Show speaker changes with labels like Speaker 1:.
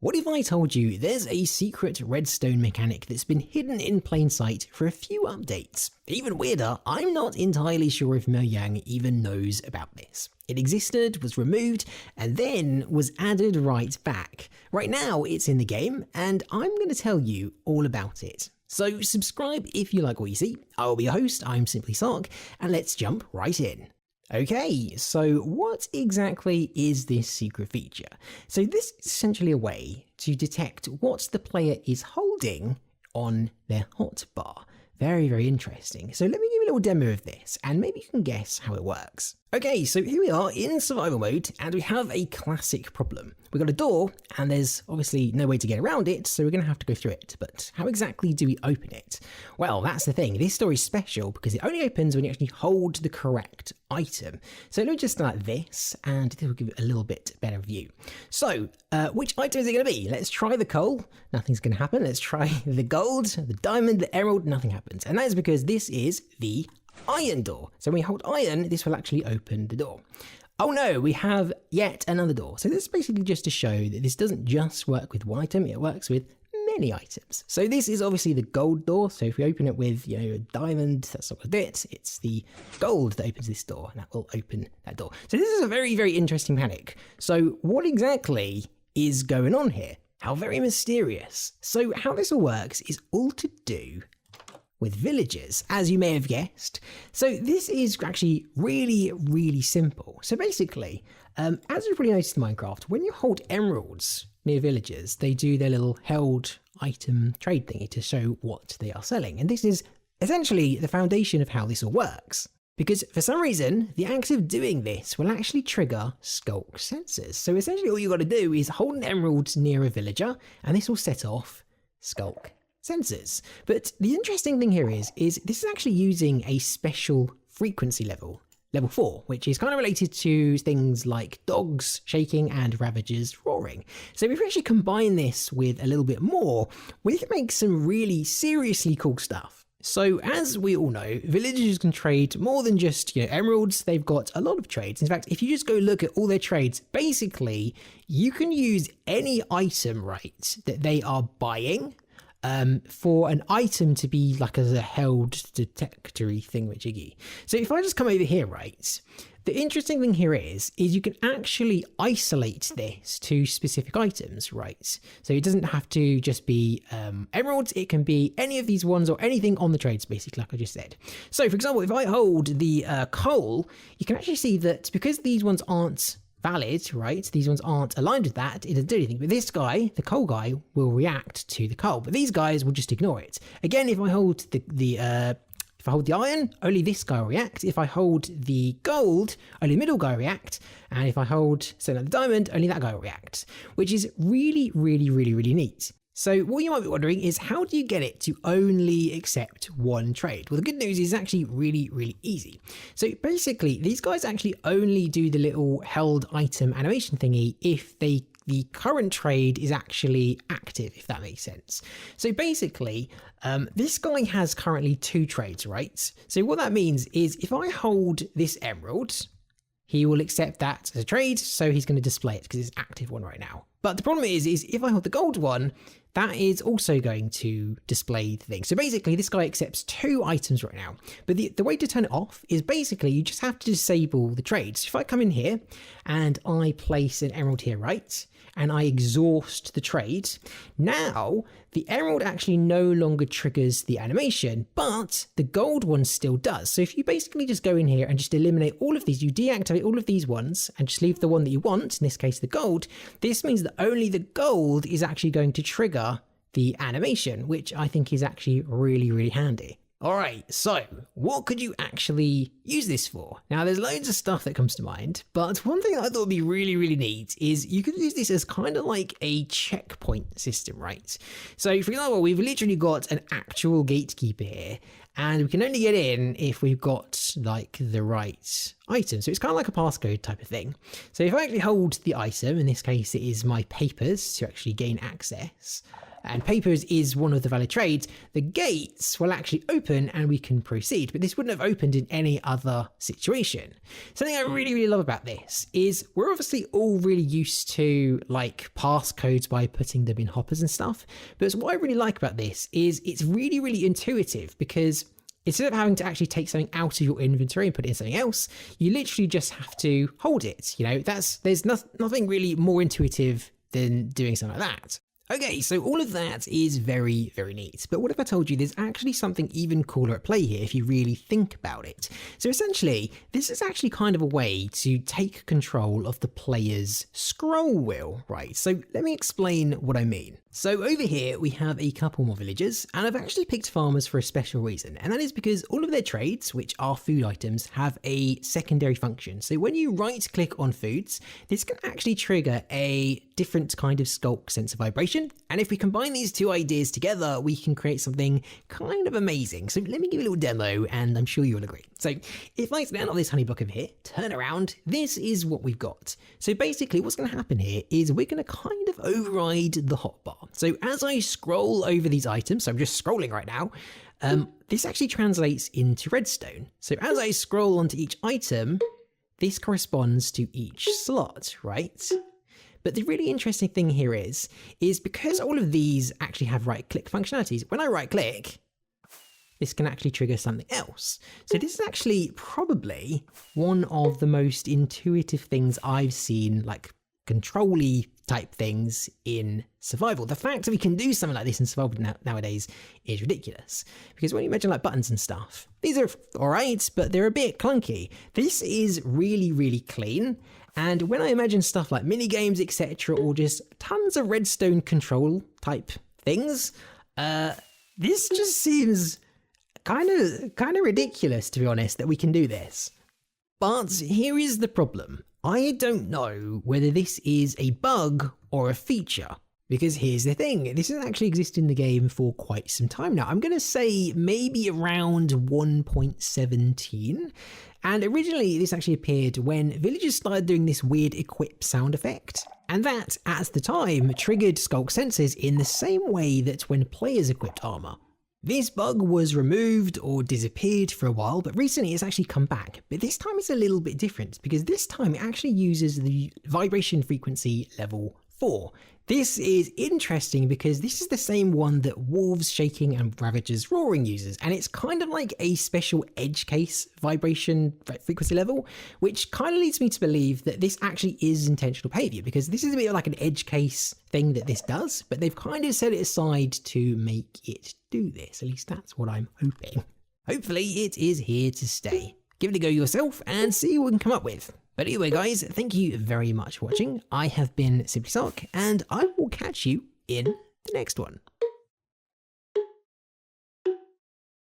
Speaker 1: What if I told you there's a secret redstone mechanic that's been hidden in plain sight for a few updates? Even weirder, I'm not entirely sure if Mojang even knows about this. It existed, was removed, and then was added right back. Right now, it's in the game, and I'm going to tell you all about it. So subscribe if you like what you see. I will be your host, I'm Simply Sark, and let's jump right in. Okay, so what exactly is this secret feature? So this is essentially a way to detect what the player is holding on their hotbar. Very, very interesting. So let me give you a little demo of this and maybe you can guess how it works. Okay, so here we are in survival mode and we have a classic problem. We've got a door and there's obviously no way to get around it, so we're going to have to go through it. But how exactly do we open it? Well, that's the thing. This door is special because it only opens when you actually hold the correct item. So let me just start this and this will give it a little bit better view. So which item is it going to be? Let's try the coal. Nothing's going to happen. Let's try the gold, the diamond, the emerald. Nothing happens. And that is because this is the iron door. So when we hold iron, this will actually open the door. Oh no, we have yet another door. So this is basically just to show that this doesn't just work with one item, it works with many items. So this is obviously the gold door. So if we open it with, a diamond, that's not what it. It's the gold that opens this door and that will open that door. So this is a very, very interesting mechanic. So what exactly is going on here? How very mysterious. So how this all works is all to do with villagers, as you may have guessed. So this is actually really, really simple. So basically, as you've probably noticed in Minecraft, when you hold emeralds near villagers, they do their little held item trade thingy to show what they are selling. And this is essentially the foundation of how this all works. Because for some reason, the act of doing this will actually trigger skulk sensors. So essentially all you got to do is hold an emerald near a villager, and this will set off skulk sensors. But the interesting thing here is this is actually using a special frequency level 4, which is kind of related to things like dogs shaking and ravagers roaring. So if we actually combine this with a little bit more, we can make some really seriously cool stuff. So as we all know, villagers can trade more than just emeralds. They've got a lot of trades. In fact, if you just go look at all their trades, basically you can use any item, right, that they are buying for an item to be like as a held detectory thingamajiggy. So if I just come over here, right, the interesting thing here is you can actually isolate this to specific items, right? So it doesn't have to just be emeralds, it can be any of these ones or anything on the trades, basically, like I just said. So for example, if I hold the coal, you can actually see that because these ones aren't valid, right? These ones aren't aligned with that, it doesn't do anything. But this guy, the coal guy, will react to the coal, but these guys will just ignore it. Again, if I hold if I hold the iron, only this guy will react. If I hold the gold, only the middle guy will react. And if I hold, say, like the diamond, only that guy will react, which is really, really, really, really neat. So what you might be wondering is how do you get it to only accept one trade? Well, the good news is actually really, really easy. So basically, these guys actually only do the little held item animation thingy if the current trade is actually active, if that makes sense. So basically, this guy has currently 2 trades, right? So what that means is if I hold this emerald, he will accept that as a trade, so he's going to display it because it's an active one right now. But the problem is if I hold the gold one, that is also going to display the thing. So basically, this guy accepts 2 items right now. But the way to turn it off is basically you just have to disable the trades. If I come in here and I place an emerald here, right? And I exhaust the trade. Now, the emerald actually no longer triggers the animation, but the gold one still does. So if you basically just go in here and just eliminate all of these, you deactivate all of these ones and just leave the one that you want, in this case, the gold, this means that only the gold is actually going to trigger the animation, which I think is actually really, really handy. All right, so what could you actually use this for? Now, there's loads of stuff that comes to mind, but one thing I thought would be really, really neat is you could use this as kind of like a checkpoint system, right? So, for example, we've literally got an actual gatekeeper here, and we can only get in if we've got like the right item. So it's kind of like a passcode type of thing. So if I actually hold the item, in this case it is my papers to actually gain access, and paper is one of the valid trades, the gates will actually open and we can proceed. But this wouldn't have opened in any other situation. Something I really, really love about this is we're obviously all really used to like passcodes by putting them in hoppers and stuff. But what I really like about this is it's really, really intuitive, because instead of having to actually take something out of your inventory and put it in something else, you literally just have to hold it. You know, there's nothing really more intuitive than doing something like that. Okay, so all of that is very, very neat. But what if I told you there's actually something even cooler at play here if you really think about it? So essentially, this is actually kind of a way to take control of the player's scroll wheel, right? So let me explain what I mean. So over here, we have a couple more villagers, and I've actually picked farmers for a special reason, and that is because all of their trades, which are food items, have a secondary function. So when you right click on foods, this can actually trigger a different kind of sculk sensor vibration. And if we combine these two ideas together, we can create something kind of amazing. So let me give you a little demo, and I'm sure you'll agree. So if I stand on this honey block over here, turn around, this is what we've got. So basically what's going to happen here is we're going to kind of override the hotbar. So as I scroll over these items, so I'm just scrolling right now, this actually translates into redstone. So as I scroll onto each item, this corresponds to each slot, right? But the really interesting thing here is because all of these actually have right-click functionalities, when I right-click, this can actually trigger something else. So this is actually probably one of the most intuitive things I've seen, like control-y type things in survival. The fact that we can do something like this in survival nowadays is ridiculous, because when you imagine like buttons and stuff, these are all right, but they're a bit clunky. This is really, really clean. And when I imagine stuff like mini games, etc., or just tons of redstone control type things, this just seems kind of ridiculous, to be honest, that we can do this. But here is the problem. I don't know whether this is a bug or a feature, because here's the thing. This has actually existed in the game for quite some time now. I'm going to say maybe around 1.17. And originally this actually appeared when villagers started doing this weird equip sound effect. And that, at the time, triggered sculk sensors in the same way that when players equipped armor. This bug was removed or disappeared for a while, but recently it's actually come back. But this time it's a little bit different, because this time it actually uses the vibration frequency level 4. This is interesting because this is the same one that Wolves Shaking and Ravagers Roaring uses, and it's kind of like a special edge case vibration frequency level, which kind of leads me to believe that this actually is intentional behavior, because this is a bit of like an edge case thing that this does, but they've kind of set it aside to make it do this. At least that's what I'm hoping. Hopefully it is here to stay. Give it a go yourself and see what we can come up with. But anyway, guys, thank you very much for watching. I have been Simply Sock, and I will catch you in the next one.